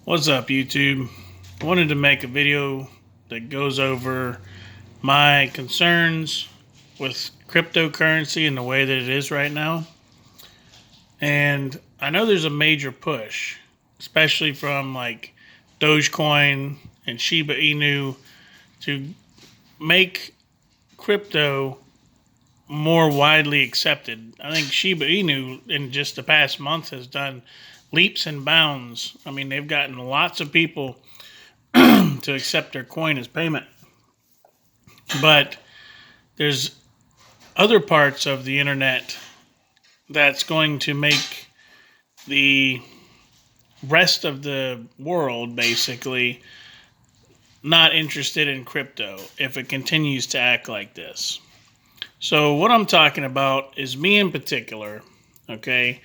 What's up, YouTube? I wanted to make a video that goes over my concerns with cryptocurrency and the way that it is right now. And I know there's a major push, especially from like Dogecoin and Shiba Inu, to make crypto more widely accepted. I think Shiba Inu in just the past month has done leaps and bounds. I mean, they've gotten lots of people to accept their coin as payment. But there's other parts of the internet that's going to make the rest of the world basically not interested in crypto if it continues to act like this. So what I'm talking about is me in particular, okay?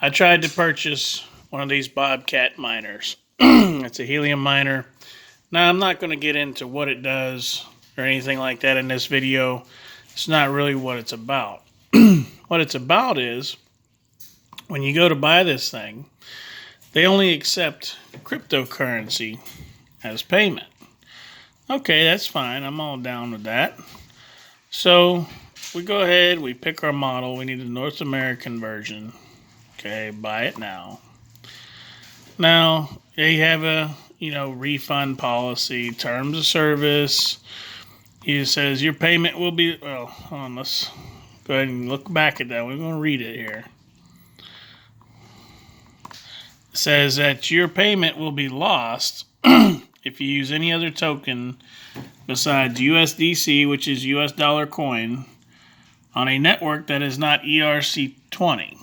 I tried to purchase one of these Bobcat miners. It's a helium miner. Now, I'm not going to get into what it does or anything like that in this video. It's not really what it's about. What it's about is when you go to buy this thing, they only accept cryptocurrency as payment. Okay, that's fine. I'm all down with that. So we go ahead, we pick our model. We need a North American version. Okay, buy it now. Now, they have a refund policy, terms of service. It says your payment will be, well, hold on, let's go ahead and look back at that. We're going to read it here. It says that your payment will be lost if you use any other token besides USDC, which is US dollar coin, on a network that is not ERC20.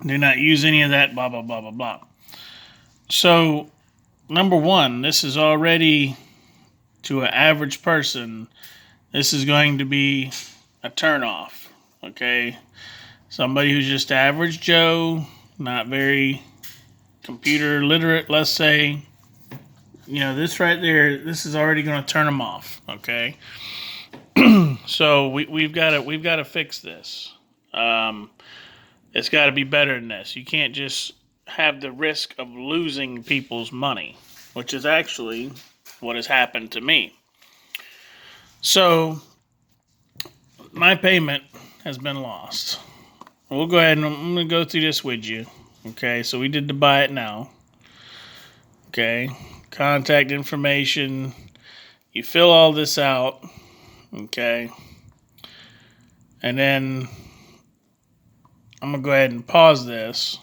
Do not use any of that, blah, blah, blah, blah, blah. So, number one, this is already, to an average person, this is going to be a turnoff, okay? Somebody who's just average Joe, not very computer literate, let's say, this right there, this is already going to turn them off, okay? So we've got to fix this. It's got to be better than this. You can't just have the risk of losing people's money, which is actually what has happened to me. So my payment has been lost. We'll go ahead and I'm going to go through this with you. Okay, so we did the buy it now. Okay, contact information. You fill all this out. Okay, and then I'm going to go ahead and pause this,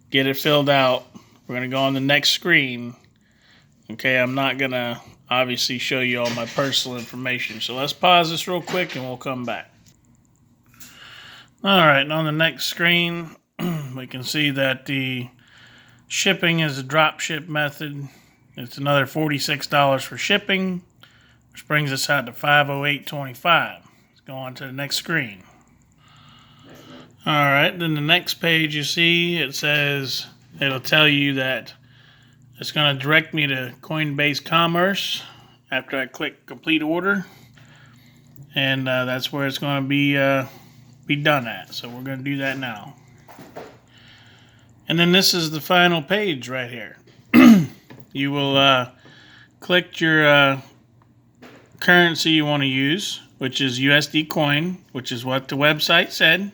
get it filled out. We're going to go on the next screen. Okay, I'm not going to obviously show you all my personal information. So let's pause this real quick and we'll come back. All right, and on the next screen, we can see that the shipping is a drop ship method. It's another $46 for shipping, which brings us out to $508.25. Let's go on to the next screen. All right, then the next page you see, it says, it'll tell you that it's going to direct me to Coinbase Commerce after I click complete order. And that's where it's going to be done at. So we're going to do that now. And then this is the final page right here. You will click your currency you want to use, which is USD coin, which is what the website said.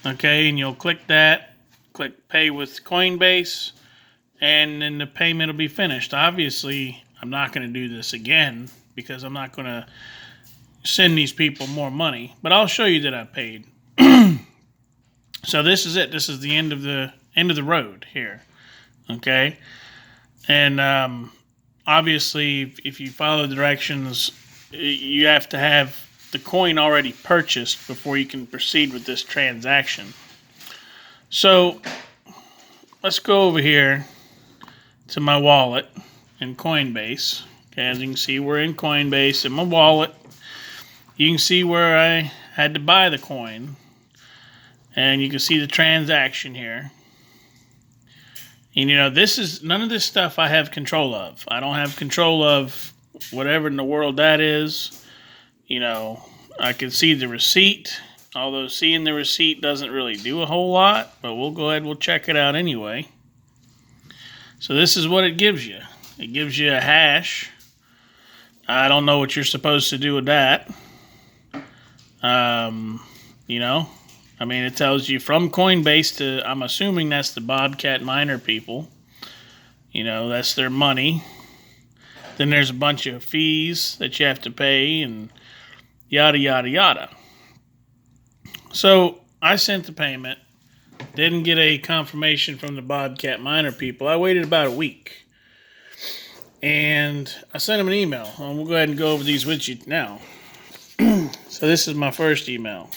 Okay, and you'll click that, click pay with Coinbase, and then the payment will be finished. Obviously, I'm not going to do this again because I'm not going to send these people more money, but I'll show you that I paid. So this is it. This is the end of the road here. Okay, and obviously, if you follow the directions, you have to have the coin already purchased before you can proceed with this transaction. So let's go over here to my wallet in Coinbase. Okay, as you can see, we're in Coinbase in my wallet. You can see where I had to buy the coin, and you can see the transaction here. And this is none of this stuff I have control of. I don't have control of whatever in the world that is. I can see the receipt, although seeing the receipt doesn't really do a whole lot, but we'll go ahead, we'll check it out anyway. So this is what it gives you. It gives you a hash. I don't know what you're supposed to do with that. You know, I mean, it tells you from Coinbase to, I'm assuming that's the Bobcat miner people. You know, that's their money. Then there's a bunch of fees that you have to pay and yada, yada, yada. So I sent the payment. Didn't get a confirmation from the Bobcat miner people. I waited about a week. And I sent them an email. And we'll go ahead and go over these with you now. So this is my first email.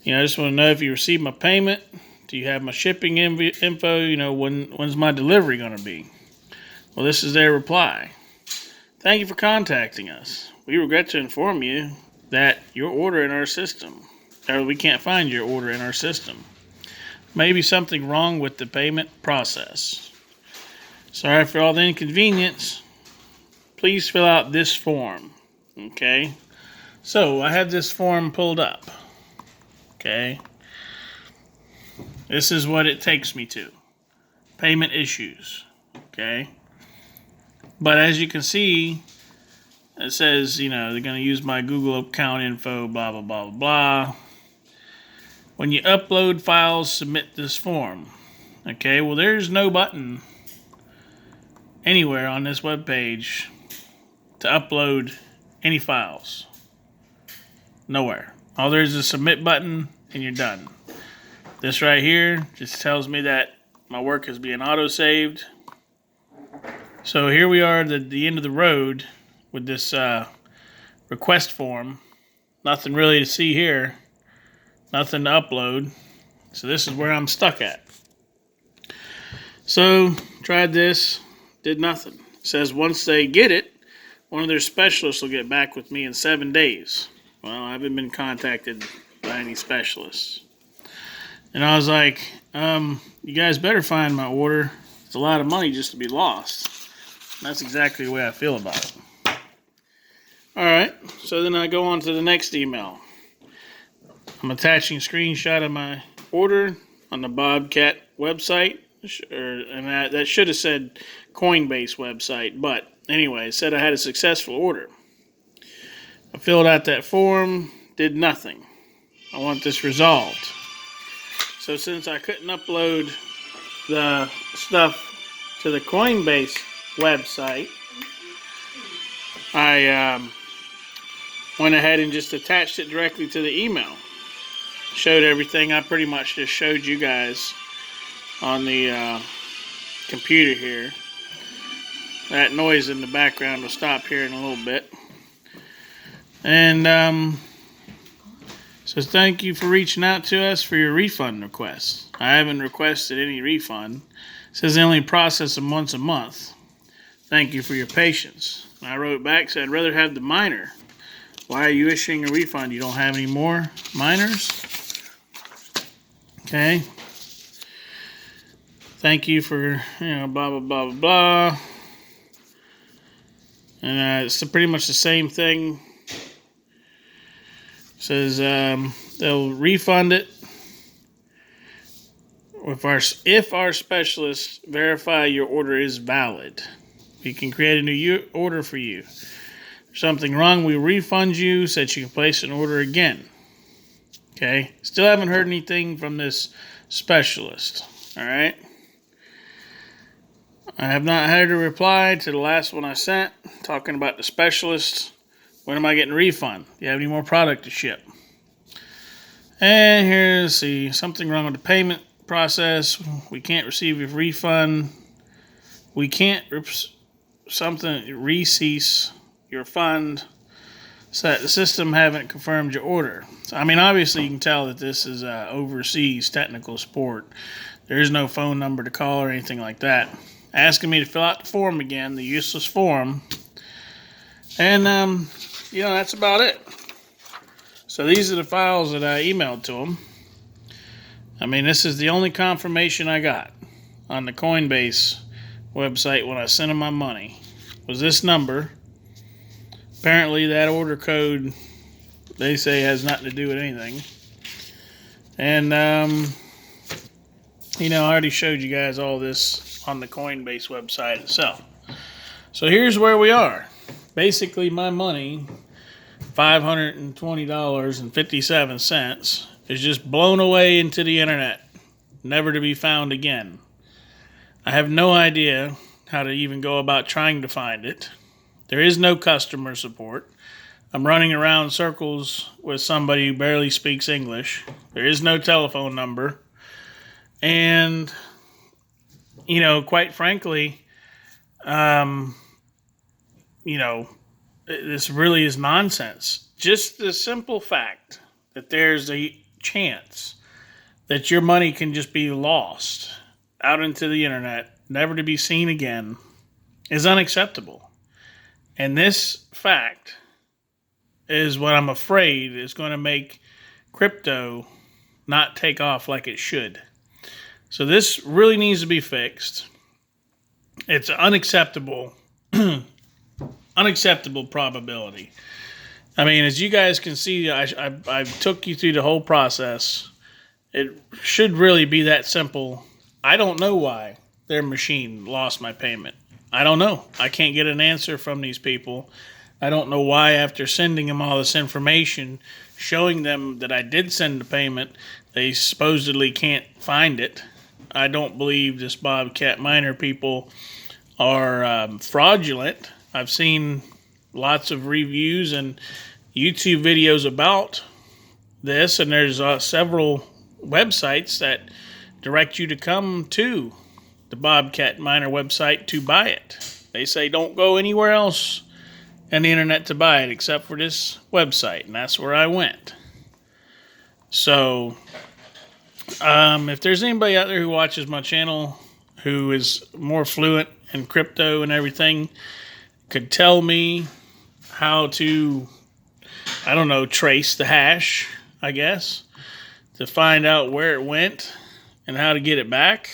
You know, I just want to know if you received my payment. Do you have my shipping info? You know, when's my delivery going to be? Well, this is their reply. Thank you for contacting us. We regret to inform you that your order in our system, or we can't find your order in our system. Maybe something wrong with the payment process. Sorry for all the inconvenience. Please fill out this form. Okay. So I have this form pulled up. Okay. This is what it takes me to. Payment issues. Okay. But as you can see, it says, you know, they're going to use my Google account info, blah, blah, blah, blah. When you upload files, submit this form. Okay, well, there's no button anywhere on this web page to upload any files. Nowhere. All there's is a submit button, and you're done. This right here just tells me that my work is being auto-saved. So here we are at the end of the road with this request form. Nothing really to see here. Nothing to upload. So this is where I'm stuck at. So tried this, did nothing. It says once they get it, one of their specialists will get back with me in 7 days. Well, I haven't been contacted by any specialists. And I was like, you guys better find my order. It's a lot of money just to be lost. And that's exactly the way I feel about it. Alright, so then I go on to the next email. I'm attaching a screenshot of my order on the Bobcat website. And that should have said Coinbase website. But anyway, it said I had a successful order. I filled out that form, did nothing. I want this resolved. So since I couldn't upload the stuff to the Coinbase website, I went ahead and just attached it directly to the email. Showed everything. I pretty much just showed you guys on the computer here. That noise in the background will stop here in a little bit. And says thank you for reaching out to us for your refund request. I haven't requested any refund. Says they only process them once a month. Thank you for your patience. And I wrote back, said I'd rather have the miner. Why are you issuing a refund? You don't have any more miners? Okay. Thank you for, blah, blah, blah, blah, blah. And it's pretty much the same thing. It says they'll refund it if our specialists verify your order is valid. We can create a new order for you. If there's something wrong, we refund you so that you can place an order again. Okay? Still haven't heard anything from this specialist. Alright? I have not had a reply to the last one I sent talking about the specialist. When am I getting a refund? Do you have any more product to ship? And here's something wrong with the payment process. We can't receive your refund. We can't recease your fund. So the system haven't confirmed your order. So, I mean, obviously you can tell that this is overseas technical support. There is no phone number to call or anything like that. Asking me to fill out the form again, the useless form. And, that's about it. So these are the files that I emailed to them. I mean, this is the only confirmation I got on the Coinbase website when I sent them my money. Was this number. Apparently that order code, they say, has nothing to do with anything. And I already showed you guys all this on the Coinbase website itself. So here's where we are. Basically, my money, $520.57, is just blown away into the internet, never to be found again. I have no idea how to even go about trying to find it. There is no customer support. I'm running around circles with somebody who barely speaks English. There is no telephone number. And, quite frankly, this really is nonsense. Just the simple fact that there's a chance that your money can just be lost out into the internet, never to be seen again, is unacceptable. And this fact is what I'm afraid is going to make crypto not take off like it should. So this really needs to be fixed. It's unacceptable, unacceptable probability. I mean, as you guys can see, I took you through the whole process. It should really be that simple. I don't know why their machine lost my payment. I don't know. I can't get an answer from these people. I don't know why, after sending them all this information, showing them that I did send the payment, they supposedly can't find it. I don't believe this Bobcat miner people are fraudulent. I've seen lots of reviews and YouTube videos about this, and there's several websites that direct you to come to the Bobcat miner website to buy it. They say don't go anywhere else on the internet to buy it except for this website, and that's where I went. So if there's anybody out there who watches my channel who is more fluent in crypto and everything, could tell me how to, trace the hash, I guess, to find out where it went and how to get it back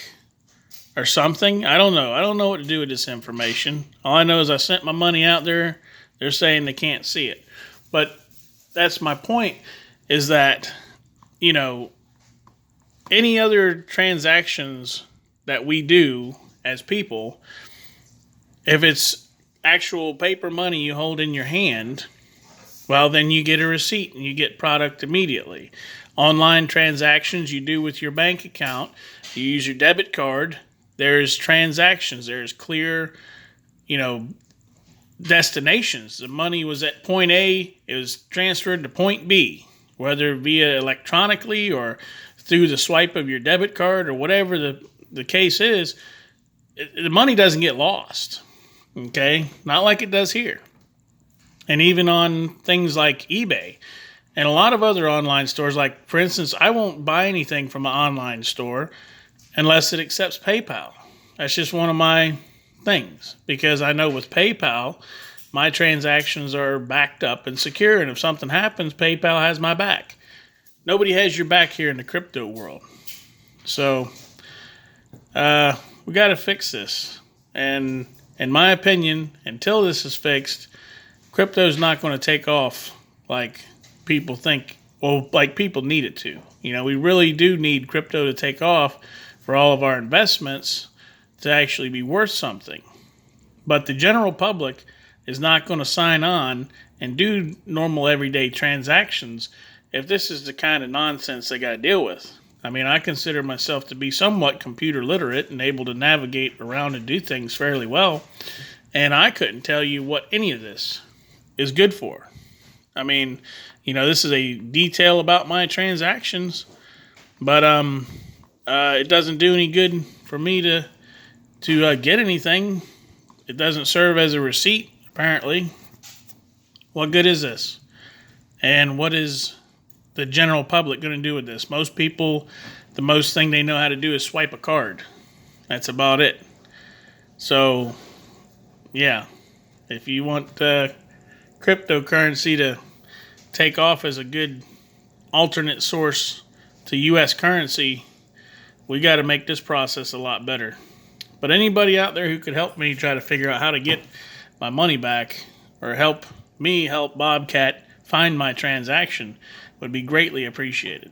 or something. I don't know. I don't know what to do with this information. All I know is I sent my money out there. They're saying they can't see it. But that's my point, is that, any other transactions that we do as people, if it's actual paper money you hold in your hand, well, then you get a receipt and you get product immediately. Online transactions you do with your bank account, you use your debit card, there's transactions, there's clear, destinations. The money was at point A, it was transferred to point B, whether via electronically or through the swipe of your debit card or whatever the case is. The money doesn't get lost, okay? Not like it does here. And even on things like eBay and a lot of other online stores, like, for instance, I won't buy anything from an online store unless it accepts PayPal. That's just one of my things, because I know with PayPal, my transactions are backed up and secure, and if something happens, PayPal has my back. Nobody has your back here in the crypto world. So we got to fix this. And in my opinion, until this is fixed, crypto is not going to take off like people think, like people need it to. We really do need crypto to take off for all of our investments to actually be worth something. But the general public is not going to sign on and do normal everyday transactions if this is the kind of nonsense they got to deal with. I mean, I consider myself to be somewhat computer literate and able to navigate around and do things fairly well, and I couldn't tell you what any of this is good for. I mean, this is a detail about my transactions, but it doesn't do any good for me to get anything. It doesn't serve as a receipt, apparently. What good is this? And what is the general public going to do with this? Most people, the most thing they know how to do is swipe a card. That's about it. So, yeah, if you want cryptocurrency to take off as a good alternate source to U.S. currency, we got to make this process a lot better. But anybody out there who could help me try to figure out how to get my money back, or help me help Bobcat find my transaction, would be greatly appreciated.